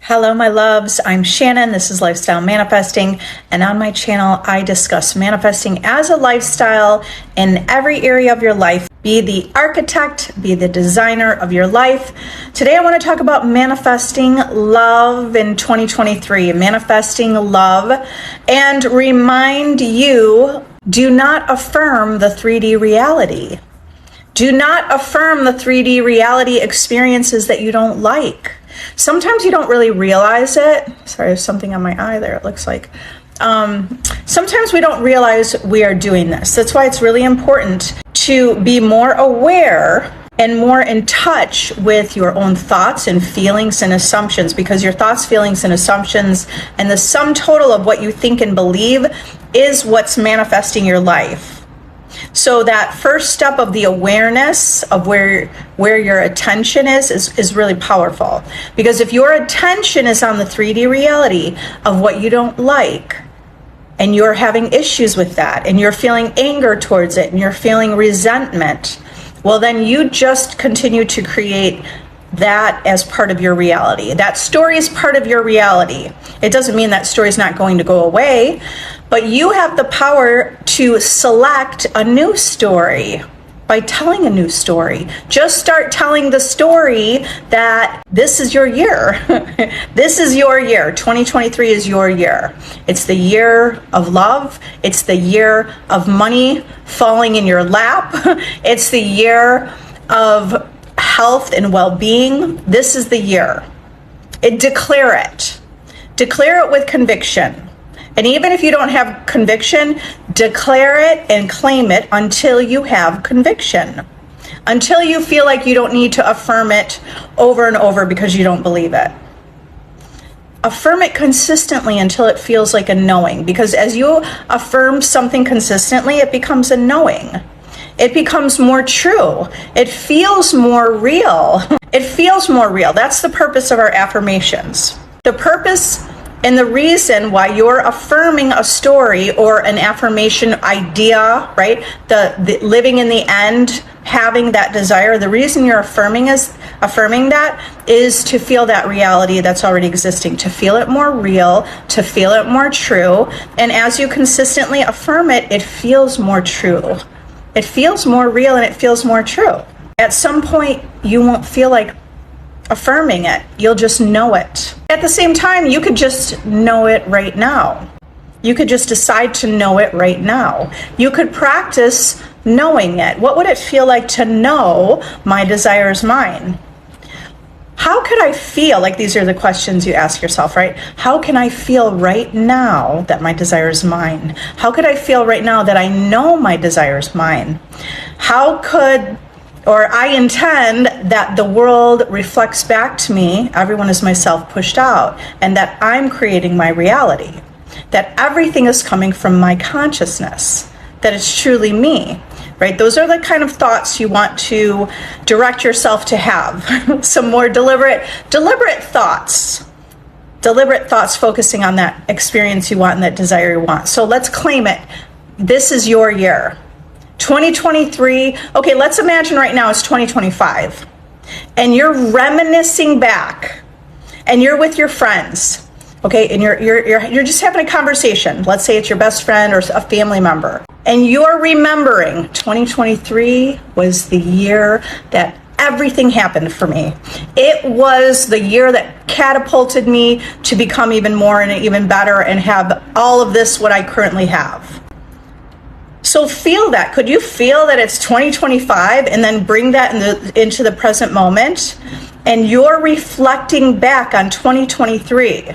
Hello, my loves. I'm Shannon. This is Lifestyle Manifesting. And on my channel, I discuss manifesting as a lifestyle in every area of your life. Be the architect, be the designer of your life. Today, I want to talk about manifesting love in 2023, manifesting love, and remind you, do not affirm the 3D reality. Do not affirm the 3D reality experiences that you don't like. Sometimes you don't really realize it. Sorry, there's something on my eye there, it looks like. Sometimes we don't realize we are doing this. That's why it's really important to be more aware and more in touch with your own thoughts and feelings and assumptions, because your thoughts, feelings, and assumptions and the sum total of what you think and believe is what's manifesting your life. So that first step of the awareness of where your attention is really powerful. Because if your attention is on the 3D reality of what you don't like, and you're having issues with that, and you're feeling anger towards it, and you're feeling resentment, well, then you just continue to create that as part of your reality. That story is part of your reality. It doesn't mean that story is not going to go away, but you have the power to select a new story by telling a new story. Just start telling the story that this is your year. This is your year. 2023 is your year. It's the year of love. It's the year of money falling in your lap. It's the year of health and well-being. This is the year. Declare it. Declare it with conviction. And even if you don't have conviction, declare it and claim it until you have conviction. Until you feel like you don't need to affirm it over and over because you don't believe it. Affirm it consistently until it feels like a knowing. Because as you affirm something consistently, it becomes a knowing. It becomes more true. It feels more real. It feels more real. That's the purpose of our affirmations. The purpose and the reason why you're affirming a story or an affirmation idea, right? The living in the end, having that desire, the reason you're affirming that is to feel that reality that's already existing, to feel it more real, to feel it more true. And as you consistently affirm it, it feels more true. It feels more real and it feels more true. At some point, you won't feel like affirming it. You'll just know it. At the same time, you could just know it right now. You could just decide to know it right now. You could practice knowing it. What would it feel like to know my desire is mine? How could I feel? Like, these are the questions you ask yourself, right? How can I feel right now that my desire is mine? How could I feel right now that I know my desire is mine? I intend that the world reflects back to me, everyone is myself pushed out, and that I'm creating my reality, that everything is coming from my consciousness, that it's truly me, right? Those are the kind of thoughts you want to direct yourself to have. Some more deliberate thoughts. Deliberate thoughts focusing on that experience you want and that desire you want. So let's claim it. This is your year. 2023, okay, let's imagine right now it's 2025 and you're reminiscing back and you're with your friends, okay, and you're just having a conversation. Let's say it's your best friend or a family member, and you're remembering 2023 was the year that everything happened for me. It was the year that catapulted me to become even more and even better and have all of this, what I currently have. So feel that. Could you feel that it's 2025 and then bring that into the present moment? And you're reflecting back on 2023.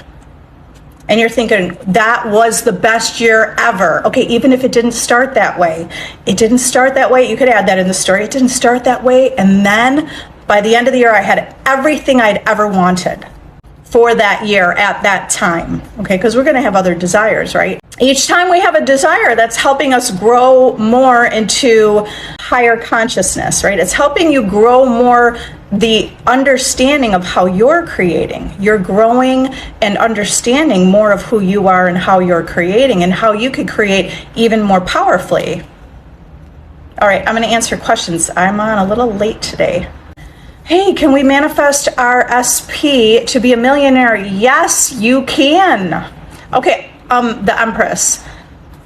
And you're thinking, that was the best year ever. Okay, even if it didn't start that way. It didn't start that way. You could add that in the story. It didn't start that way. And then by the end of the year, I had everything I'd ever wanted for that year at that time. Okay, because we're going to have other desires, right? Each time we have a desire, that's helping us grow more into higher consciousness, right? It's helping you grow more the understanding of how you're creating. You're growing and understanding more of who you are and how you're creating and how you could create even more powerfully. All right, I'm going to answer questions. I'm on a little late today. Hey, can we manifest our SP to be a millionaire? Yes, you can. Okay, the Empress.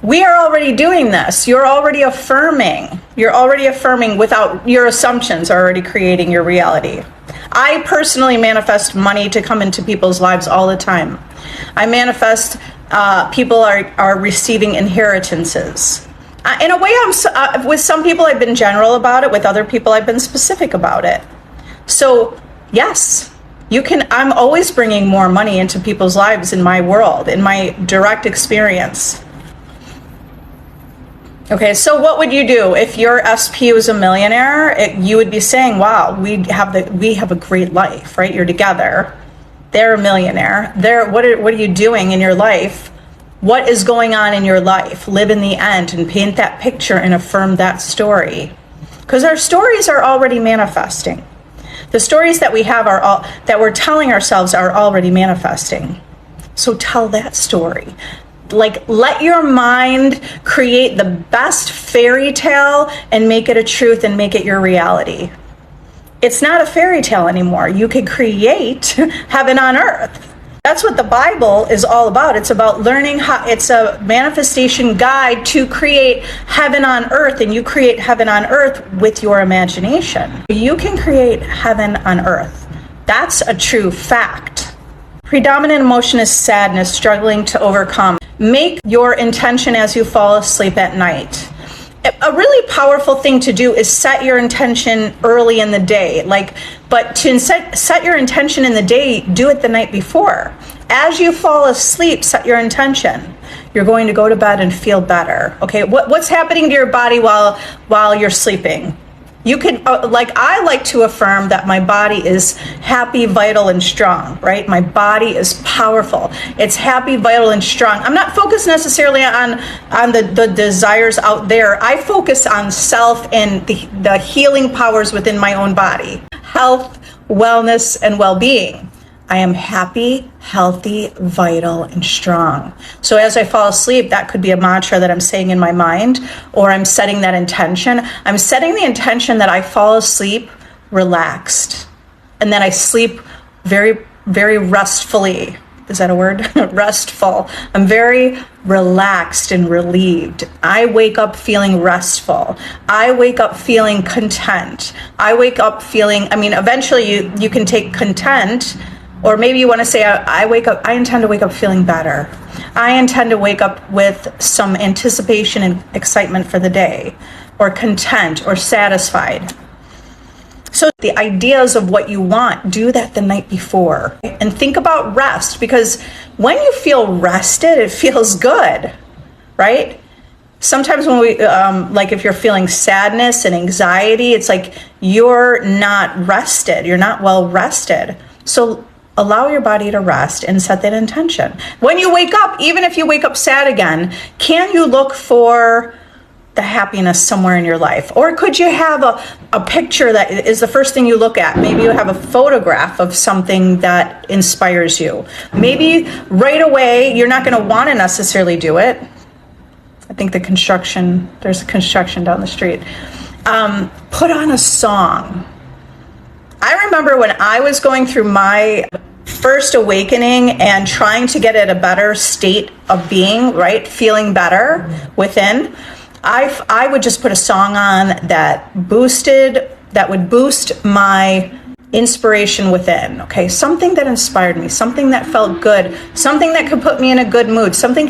We are already doing this. You're already affirming. You're already affirming without your assumptions, are already creating your reality. I personally manifest money to come into people's lives all the time. I manifest people are receiving inheritances. In a way, with some people I've been general about it. With other people I've been specific about it. So yes, you can. I'm always bringing more money into people's lives in my world, in my direct experience. Okay, so what would you do if your SP was a millionaire? You would be saying, "Wow, we have a great life, right? You're together. They're a millionaire. What are you doing in your life? What is going on in your life? Live in the end and paint that picture and affirm that story, because our stories are already manifesting. The stories that we have that we're telling ourselves are already manifesting. So tell that story. Like, let your mind create the best fairy tale and make it a truth and make it your reality. It's not a fairy tale anymore. You can create heaven on earth. That's what the Bible is all about. It's about learning how. It's a manifestation guide to create heaven on earth, and you create heaven on earth with your imagination. You can create heaven on earth. That's a true fact. Predominant emotion is sadness, struggling to overcome. Make your intention as you fall asleep at night. A really powerful thing to do is set your intention early in the day. But to set your intention in the day, do it the night before. As you fall asleep, set your intention. You're going to go to bed and feel better. Okay, what's happening to your body while you're sleeping? You can, I like to affirm that my body is happy, vital, and strong, right? My body is powerful. It's happy, vital, and strong. I'm not focused necessarily on the desires out there. I focus on self and the healing powers within my own body. Health, wellness, and well-being. I am happy, healthy, vital, and strong. So as I fall asleep, that could be a mantra that I'm saying in my mind, or I'm setting that intention. I'm setting the intention that I fall asleep relaxed, and that I sleep very, very restfully. Is that a word? Restful. I'm very relaxed and relieved. I wake up feeling restful. I wake up feeling content. I wake up feeling, eventually you can take content. Or maybe you want to say, I intend to wake up feeling better. I intend to wake up with some anticipation and excitement for the day, or content, or satisfied. So the ideas of what you want, do that the night before. And think about rest, because when you feel rested, it feels good, right? Sometimes when we, if you're feeling sadness and anxiety, it's like you're not rested. You're not well rested. So allow your body to rest and set that intention. When you wake up, even if you wake up sad again, can you look for the happiness somewhere in your life? Or could you have a picture that is the first thing you look at? Maybe you have a photograph of something that inspires you. Maybe right away, you're not going to want to necessarily do it. I think there's construction down the street. Put on a song. I remember when I was going through my first awakening and trying to get at a better state of being, right? Feeling better within. I would just put a song on that would boost my inspiration within. Okay. Something that inspired me, something that felt good, something that could put me in a good mood, something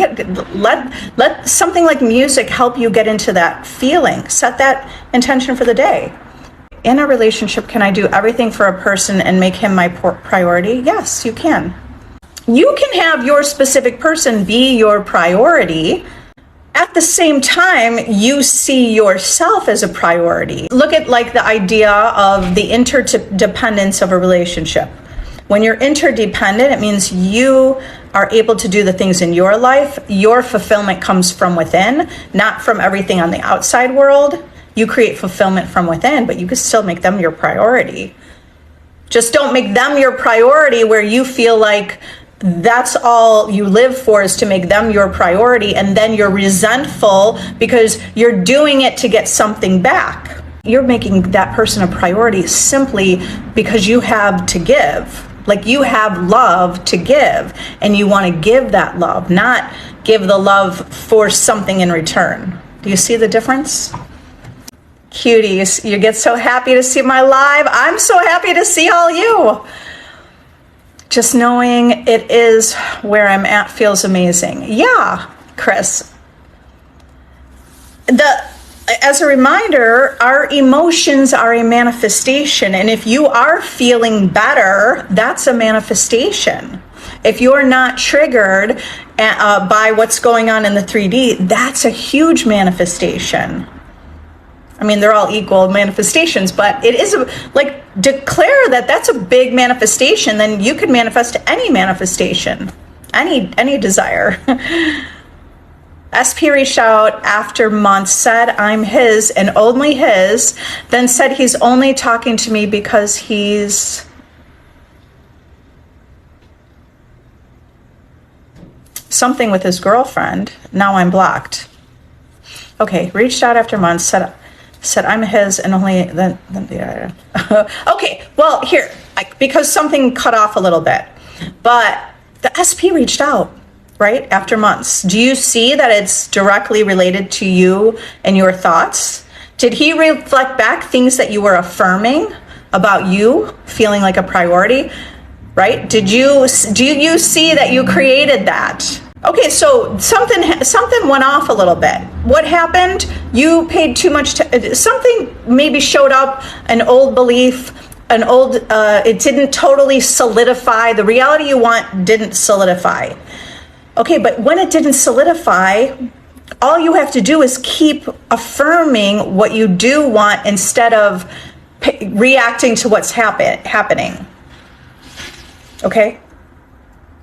let something like music help you get into that feeling. Set that intention for the day. In a relationship, can I do everything for a person and make him my priority? Yes, you can. You can have your specific person be your priority. At the same time, you see yourself as a priority. Look at the idea of the interdependence of a relationship. When you're interdependent, it means you are able to do the things in your life. Your fulfillment comes from within, not from everything on the outside world. You create fulfillment from within, but you can still make them your priority. Just don't make them your priority where you feel like that's all you live for, is to make them your priority, and then you're resentful because you're doing it to get something back. you're making that person a priority simply because you have to give. Like, you have love to give, and you want to give that love, not give the love for something in return. Do you see the difference? Cuties, you get so happy to see my live. I'm so happy to see all you. Just knowing it is where I'm at feels amazing. Yeah, Chris. As a reminder, our emotions are a manifestation. And if you are feeling better, that's a manifestation. If you're not triggered by what's going on in the 3D, that's a huge manifestation. I mean, they're all equal manifestations, but it is declare that that's a big manifestation. Then you could manifest any manifestation, any desire. SP reached out after months, said I'm his and only his, then said he's only talking to me because he's something with his girlfriend. Now I'm blocked. Okay, reached out after months, said I'm his and only then okay, well, here, because something cut off a little bit, but the SP reached out. Right? After months. Do you see that it's directly related to you and your thoughts? Did he reflect back things that you were affirming about you feeling like a priority? Right? Do you see that you created that? Okay, so something went off a little bit. What happened? You paid too much something maybe showed up, an old belief, it didn't totally solidify. The reality you want didn't solidify. Okay, but when it didn't solidify, all you have to do is keep affirming what you do want instead of reacting to what's happening. Okay?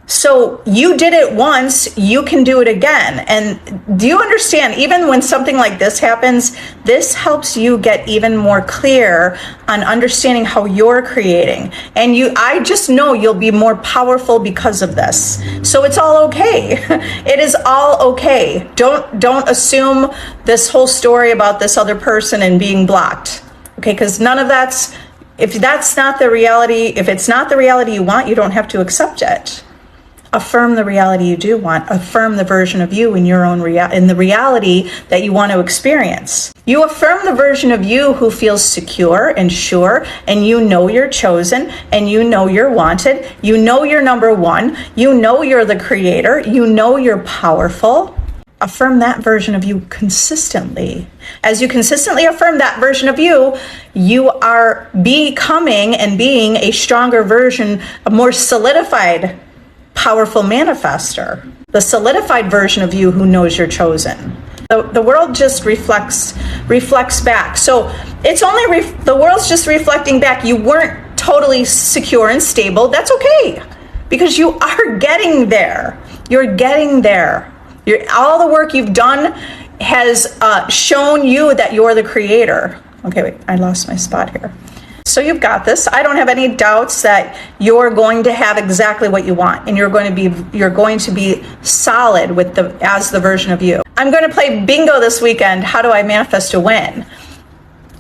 So you did it once, you can do it again. And do you understand, even when something like this happens, this helps you get even more clear on understanding how you're creating. And I just know you'll be more powerful because of this. So it's all okay. It is all okay. Don't assume this whole story about this other person and being blocked. Okay, because none of if it's not the reality you want, you don't have to accept it. Affirm the reality you do want. Affirm the version of you in your own in the reality that you want to experience. You affirm the version of you who feels secure and sure, and you know you're chosen, and you know you're wanted. You know you're number one. You know you're the creator. You know you're powerful. Affirm that version of you consistently. As you consistently affirm that version of you, you are becoming and being a stronger version, a more solidified powerful manifester, the solidified version of you who knows you're chosen. The world just reflects back. So it's only the world's just reflecting back. You weren't totally secure and stable. That's okay, because you are getting there. You're getting there. All the work you've done has shown you that you're the creator. Okay, wait, I lost my spot here. So you've got this. I don't have any doubts that you're going to have exactly what you want, and you're going to be solid with as the version of you. I'm going to play bingo this weekend. How do I manifest a win?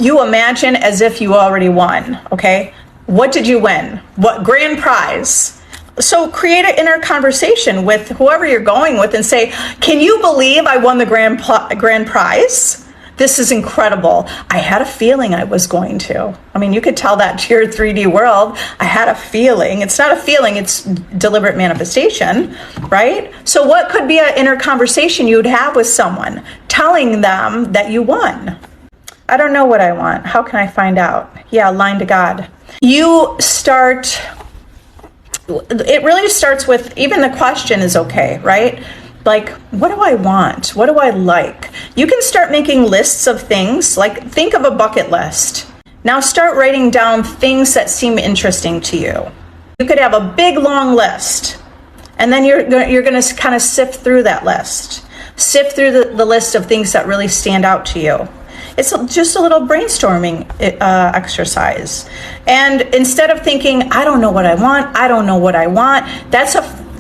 You imagine as if you already won, okay? What did you win? What grand prize? So create an inner conversation with whoever you're going with and say, can you believe I won the grand prize? This is incredible. I had a feeling I was going to. I mean, you could tell that to your 3D world. I had a feeling. It's not a feeling, it's deliberate manifestation, right? So what could be an inner conversation you'd have with someone telling them that you won? I don't know what I want. How can I find out? Yeah, line to God. It really starts with, even the question is okay, right? Like, what do I want? What do I like? You can start making lists of things, like think of a bucket list. Now start writing down things that seem interesting to you. You could have a big, long list, and then you're going to kind of sift through that list. Sift through the list of things that really stand out to you. It's just a little brainstorming exercise. And instead of thinking, I don't know what I want,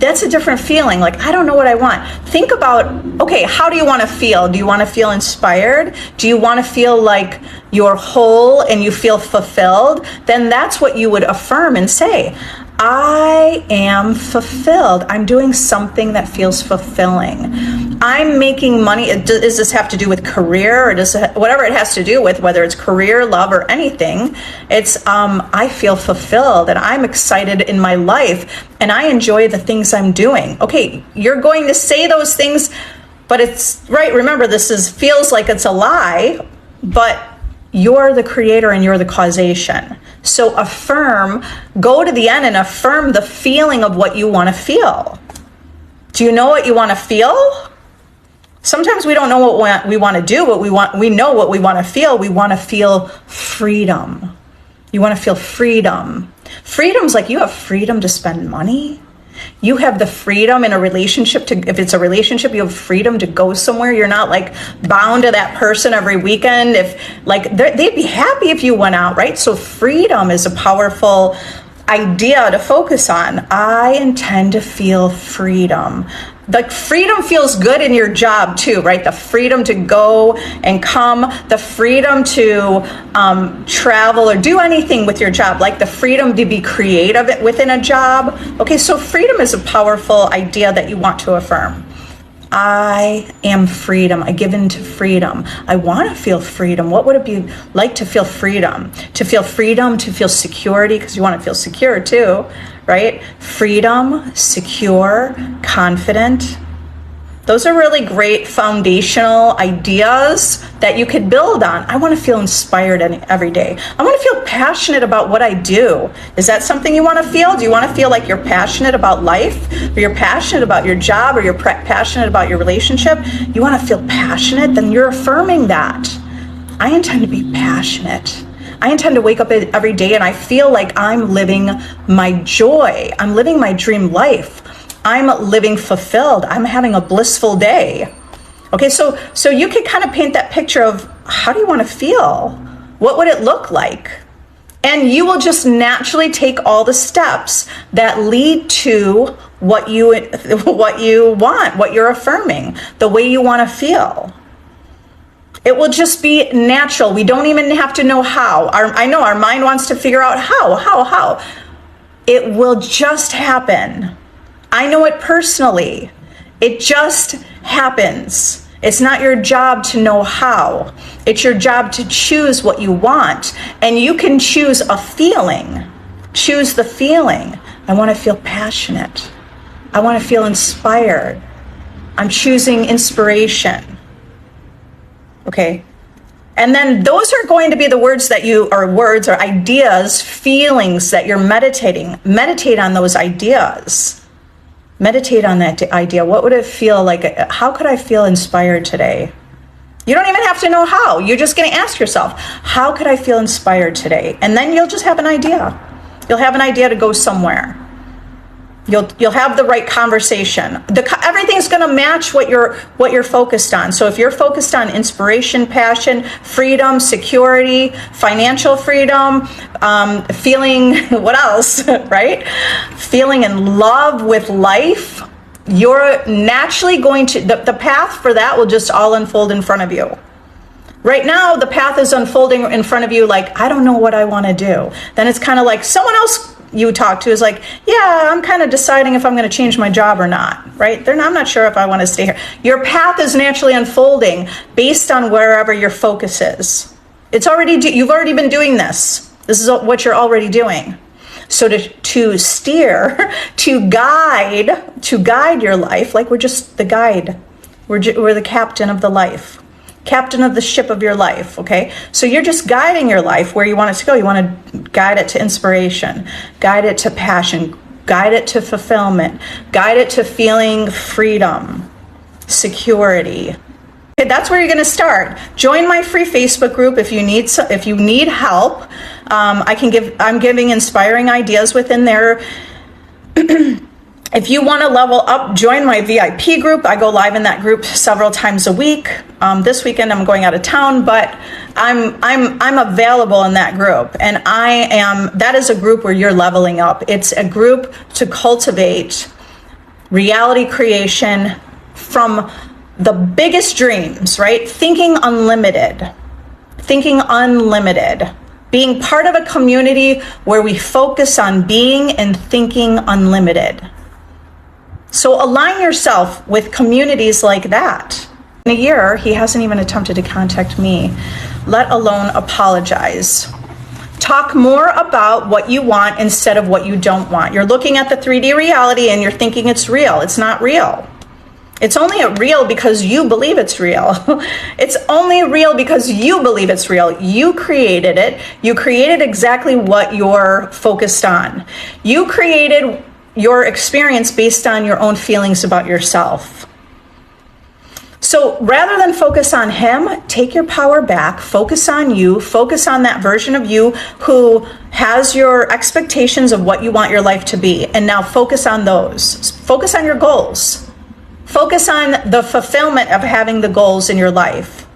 That's a different feeling. Like, I don't know what I want. Think about, okay, how do you want to feel? Do you want to feel inspired? Do you want to feel like you're whole and you feel fulfilled? Then that's what you would affirm and say. I am fulfilled. I'm doing something that feels fulfilling. I'm making money. Does this have to do with career, or does it, whatever it has to do with, whether it's career, love, or anything, it's I feel fulfilled and I'm excited in my life and I enjoy the things I'm doing. Okay, you're going to say those things, but it's right. Remember, feels like it's a lie, but you're the creator and you're the causation. So affirm, go to the end and affirm the feeling of what you want to feel. Do you know what you want to feel? Sometimes we don't know what we want to do, but we know what we want to feel. We want to feel freedom. You want to feel freedom. Freedom's like you have freedom to spend money. You have the freedom in a relationship if it's a relationship, you have freedom to go somewhere. You're not like bound to that person every weekend. If like they'd be happy if you went out, right? So freedom is a powerful idea to focus on. I intend to feel freedom. Like freedom feels good in your job too, right? The freedom to go and come, the freedom to travel or do anything with your job, like the freedom to be creative within a job. Okay, so freedom is a powerful idea that you want to affirm. I am freedom. I give into freedom. I want to feel freedom. What would it be like to feel freedom? To feel freedom, to feel security, because you want to feel secure too, right? Freedom, secure, confident. Those are really great foundational ideas that you could build on. I want to feel inspired every day. I want to feel passionate about what I do. Is that something you want to feel? Do you want to feel like you're passionate about life, or you're passionate about your job, or you're passionate about your relationship? You want to feel passionate? Then you're affirming that. I intend to be passionate. I intend to wake up every day and I feel like I'm living my joy. I'm living my dream life. I'm living fulfilled. I'm having a blissful day. Okay, so you can kind of paint that picture of how do you want to feel? What would it look like? And you will just naturally take all the steps that lead to what you want, what you're affirming, the way you want to feel. It will just be natural. We don't even have to know how. I know our mind wants to figure out how. It will just happen. I know it personally. It just happens. It's not your job to know how. It's your job to choose what you want. And you can choose a feeling. Choose the feeling. I want to feel passionate. I want to feel inspired. I'm choosing inspiration. Okay. And then those are going to be the words or ideas, feelings that you're meditating. Meditate on those ideas. Meditate on that idea. What would it feel like? How could I feel inspired today? You don't even have to know how. You're just going to ask yourself, how could I feel inspired today? And then you'll just have an idea. You'll have an idea to go somewhere. You'll have the right conversation. Everything's going to match what you're focused on. So if you're focused on inspiration, passion, freedom, security, financial freedom, feeling what else, right? Feeling in love with life, you're naturally going to, the path for that will just all unfold in front of you. Right now, the path is unfolding in front of you like, I don't know what I want to do. Then it's kind of like someone else you talk to is like, yeah, I'm kind of deciding if I'm going to change my job or not, right? I'm not sure if I want to stay here. Your path is naturally unfolding based on wherever your focus is. You've already been doing this. This is what you're already doing. So to steer, to guide your life, like we're just the guide. We're the captain of the life. Captain of the ship of your life, okay? So you're just guiding your life where you want it to go. You want to guide it to inspiration, guide it to passion, guide it to fulfillment, guide it to feeling freedom, security. Okay, that's where you're going to start. Join my free Facebook group if you need help. I'm giving inspiring ideas within there. If you want to level up, join my VIP group. I go live in that group several times a week. This weekend I'm going out of town, but I'm available in that group, and that is a group where you're leveling up. It's a group to cultivate reality creation from the biggest dreams, right? Thinking unlimited, being part of a community where we focus on being and thinking unlimited. So align yourself with communities like that. In a year, he hasn't even attempted to contact me, let alone apologize. Talk more about what you want instead of what you don't want. You're looking at the 3D reality and you're thinking it's real. It's not real. It's only real because you believe it's real. It's only real because you believe it's real. You created it. You created exactly what you're focused on. You created your experience based on your own feelings about yourself. So rather than focus on him, take your power back, focus on you, focus on that version of you who has your expectations of what you want your life to be. And now focus on those. Focus on your goals. Focus on the fulfillment of having the goals in your life.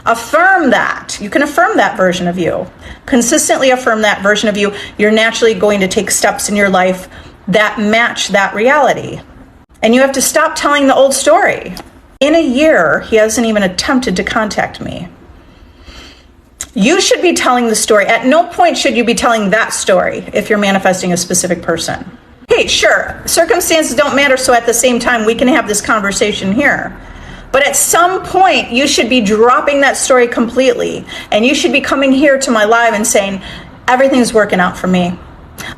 Affirm that. You can affirm that version of you. Consistently affirm that version of you. You're naturally going to take steps in your life that match that reality. And you have to stop telling the old story. In a year, he hasn't even attempted to contact me. You should be telling the story. At no point should you be telling that story if you're manifesting a specific person. Hey, sure, circumstances don't matter, so at the same time, we can have this conversation here. But at some point, you should be dropping that story completely. And you should be coming here to my live and saying, everything's working out for me.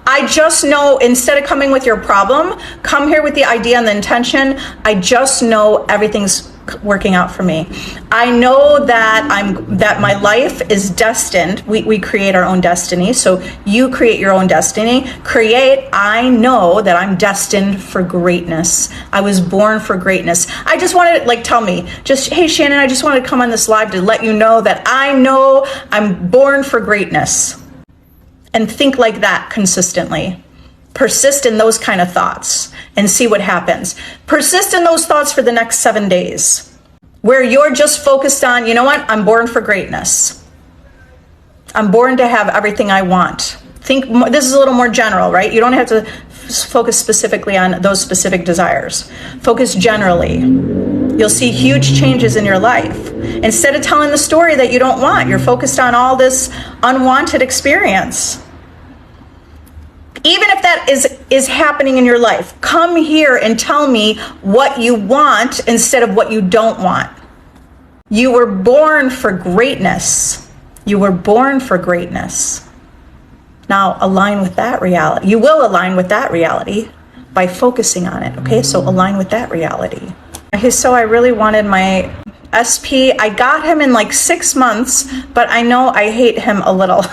I just know, instead of coming with your problem, come here with the idea and the intention. I just know everything's working out for me. I know that my life is destined. We create our own destiny. So you create your own destiny. I know that I'm destined for greatness. I was born for greatness. I just wanted to tell me, hey Shannon, I just wanted to come on this live to let you know that I know I'm born for greatness. And think like that consistently. Persist in those kind of thoughts and see what happens. Persist in those thoughts for the next 7 days, where you're just focused on, you know what? I'm born for greatness. I'm born to have everything I want. This is a little more general, right? You don't have to focus specifically on those specific desires. Focus generally. You'll see huge changes in your life. Instead of telling the story that you don't want, you're focused on all this unwanted experience. Even if that is happening in your life, come here and tell me what you want instead of what you don't want. You were born for greatness. You were born for greatness. Now align with that reality. You will align with that reality by focusing on it, okay? So align with that reality. Okay, so I really wanted my SP. I got him in 6 months, but I know I hate him a little.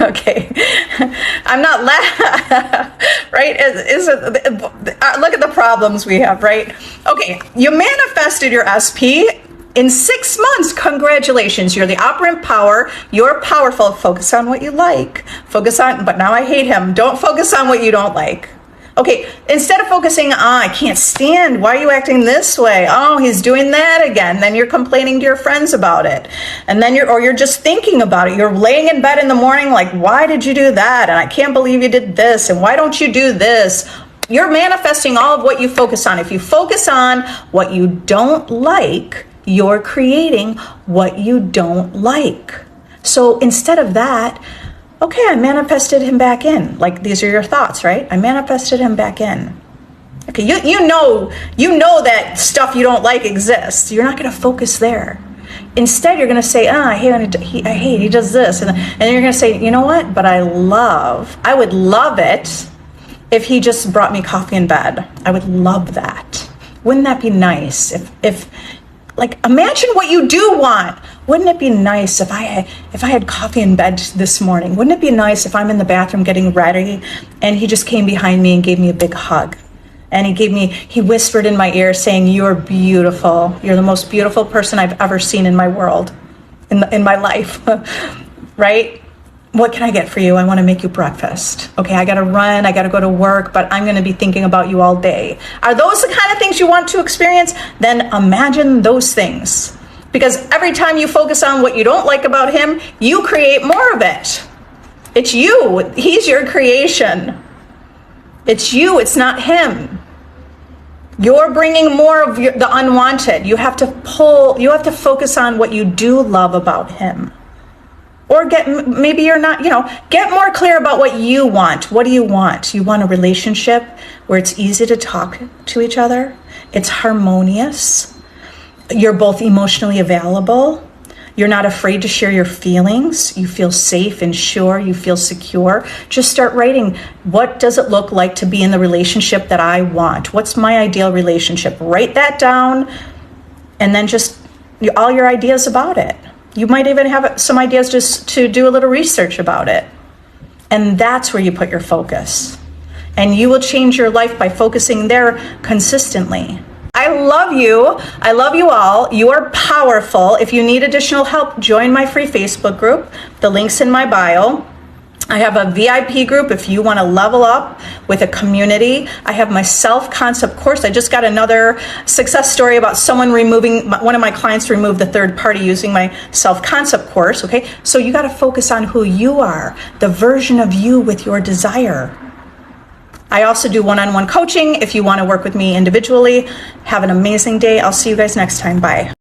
Okay. I'm not right? Look at the problems we have, right? Okay, you manifested your SP in 6 months. Congratulations. You're the operant power. You're powerful. Focus on what you like. But now I hate him. Don't focus on what you don't like. Okay, instead of focusing on, I can't stand, why are you acting this way? Oh, he's doing that again. Then you're complaining to your friends about it. And then you're just thinking about it. You're laying in bed in the morning why did you do that? And I can't believe you did this. And why don't you do this? You're manifesting all of what you focus on. If you focus on what you don't like, you're creating what you don't like. So instead of that, okay, I manifested him back in. These are your thoughts, right? I manifested him back in. Okay, you know that stuff you don't like exists. You're not going to focus there. Instead, you're going to say, I hate, he does this. And then you're going to say, you know what? But I would love it if he just brought me coffee in bed. I would love that. Wouldn't that be nice? If imagine what you do want. Wouldn't it be nice if I had coffee in bed this morning? Wouldn't it be nice if I'm in the bathroom getting ready and he just came behind me and gave me a big hug? And he whispered in my ear saying, you're beautiful. You're the most beautiful person I've ever seen in my world, in my life, right? What can I get for you? I want to make you breakfast. Okay, I got to run. I got to go to work, but I'm going to be thinking about you all day. Are those the kind of things you want to experience? Then imagine those things. Because every time you focus on what you don't like about him, you create more of it. It's you. He's your creation. It's you. It's not him. You're bringing more of the unwanted. You have to focus on what you do love about him. Or maybe you're not, get more clear about what you want. What do you want? You want a relationship where it's easy to talk to each other. It's harmonious. You're both emotionally available. You're not afraid to share your feelings. You feel safe and sure. You feel secure. Just start writing, what does it look like to be in the relationship that I want? What's my ideal relationship? Write that down, and then just all your ideas about it. You might even have some ideas just to do a little research about it. And that's where you put your focus. And you will change your life by focusing there consistently. I love you. I love you all. You are powerful. If you need additional help, join my free Facebook group. The link's in my bio. I have a VIP group if you want to level up with a community. I have my self-concept course. I just got another success story about one of my clients removed the third party using my self-concept course. Okay, so you got to focus on who you are, the version of you with your desire. I also do one-on-one coaching if you want to work with me individually. Have an amazing day. I'll see you guys next time. Bye.